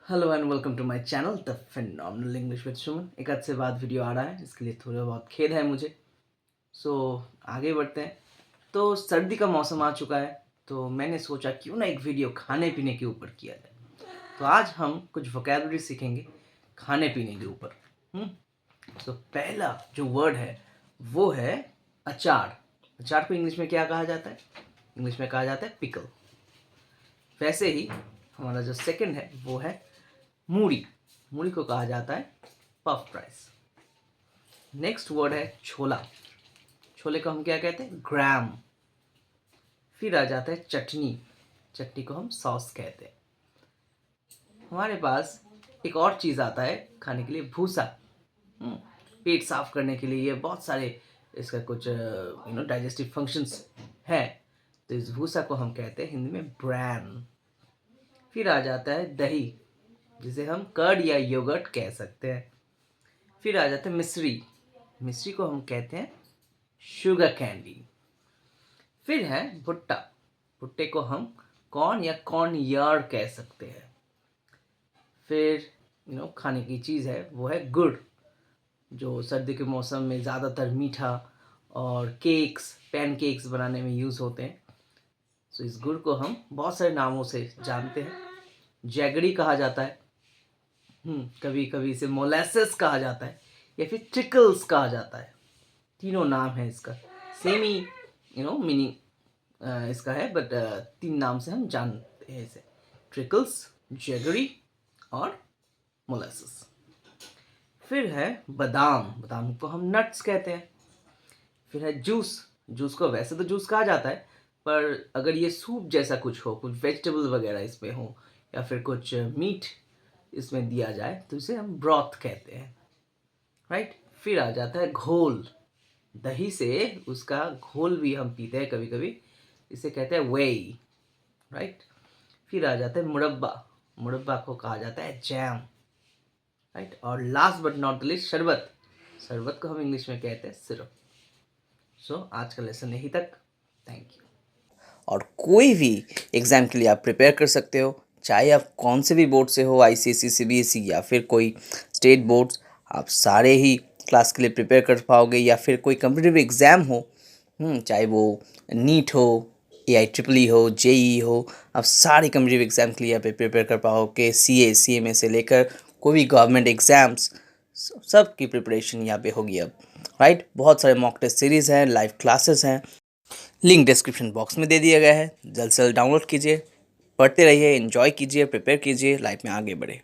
Hello and welcome to my channel the phenomenal English with Suman. एक हद से बाद वीडियो आ रहा है, इसके लिए थोड़ा बहुत खेद है मुझे। सो आगे बढ़ते हैं। तो सर्दी का मौसम आ चुका है, तो मैंने सोचा क्यों ना एक वीडियो खाने पीने के ऊपर किया जाए। तो आज हम कुछ वोकैबुलरी सीखेंगे खाने पीने के ऊपर। तो पहला जो वर्ड है वो है अचार। अचार को इंग्लिश में क्या कहा जाता है? इंग्लिश में कहा जाता है पिकल। वैसे ही हमारा जो सेकंड है वो है मूढ़ी। मूढ़ी को कहा जाता है पफ राइस। नेक्स्ट वर्ड है छोला। छोले को हम क्या कहते हैं? ग्राम। फिर आ जाता है चटनी। चटनी को हम सॉस कहते हैं। हमारे पास एक और चीज़ आता है खाने के लिए, भूसा। पेट साफ करने के लिए ये बहुत सारे इसका कुछ डाइजेस्टिव फंक्शंस है। तो इस भूसा को हम कहते हैं हिंदी में ब्रैन। फिर आ जाता है दही, जिसे हम कर्ड या योगर्ट कह सकते हैं। फिर आ जाता है मिश्री। मिश्री को हम कहते हैं शुगर कैंडी। फिर है भुट्टा। भुट्टे को हम कॉर्न या कॉर्न यार्ड कह सकते हैं। फिर खाने की चीज़ है वो है गुड़, जो सर्दी के मौसम में ज़्यादातर मीठा और केक्स, पैन केक्स बनाने में यूज़ होते हैं। सो इस गुड़ को हम बहुत सारे नामों से जानते हैं। जैगरी कहा जाता है, कभी कभी इसे मोलेसेस कहा जाता है, या फिर ट्रिकल्स कहा जाता है। तीनों नाम है इसका, सेम ही मीनिंग इसका है, बट तीन नाम से हम जानते हैं इसे: ट्रिकल्स, जैगरी और मोलेसेस। फिर है बादाम। बादाम को हम नट्स कहते हैं। फिर है जूस। जूस को वैसे तो जूस कहा जाता है, पर अगर ये सूप जैसा कुछ हो, कुछ वेजिटेबल वगैरह इसमें हो, या फिर कुछ मीट इसमें दिया जाए, तो इसे हम ब्रॉथ कहते हैं, राइट। फिर आ जाता है घोल। दही से उसका घोल भी हम पीते हैं कभी कभी, इसे कहते हैं वेई, राइट। फिर आ जाता है मुरब्बा। मुरब्बा को कहा जाता है जैम, राइट। और last but not the least शरबत। शरबत को हम इंग्लिश में कहते हैं सिरप। सो आज का लेसन यहीं तक। Thank you. और कोई भी एग्ज़ाम के लिए आप प्रिपेयर कर सकते हो, चाहे आप कौन से भी बोर्ड से हो, आईसीएसई, सीबीएसई या फिर कोई स्टेट बोर्ड्स, आप सारे ही क्लास के लिए प्रिपेयर कर पाओगे। या फिर कोई कम्पिटिटिव एग्ज़ाम हो, चाहे वो नीट हो, AIEEE हो, JEE हो, आप सारे कम्पिटिटिव एग्ज़ाम के लिए यहाँ पे प्रिपेयर कर पाओगे। CA CMA से लेकर कोई भी गवर्नमेंट एग्ज़ाम्स, सब की प्रिपरेशन यहाँ पे होगी अब, राइट। बहुत सारे मॉक टेस्ट सीरीज़ हैं, लाइव क्लासेस हैं, लिंक डिस्क्रिप्शन बॉक्स में दे दिया गया है। जल्द से जल्द डाउनलोड कीजिए, पढ़ते रहिए, एंजॉय कीजिए, प्रिपेयर कीजिए, लाइफ में आगे बढ़े।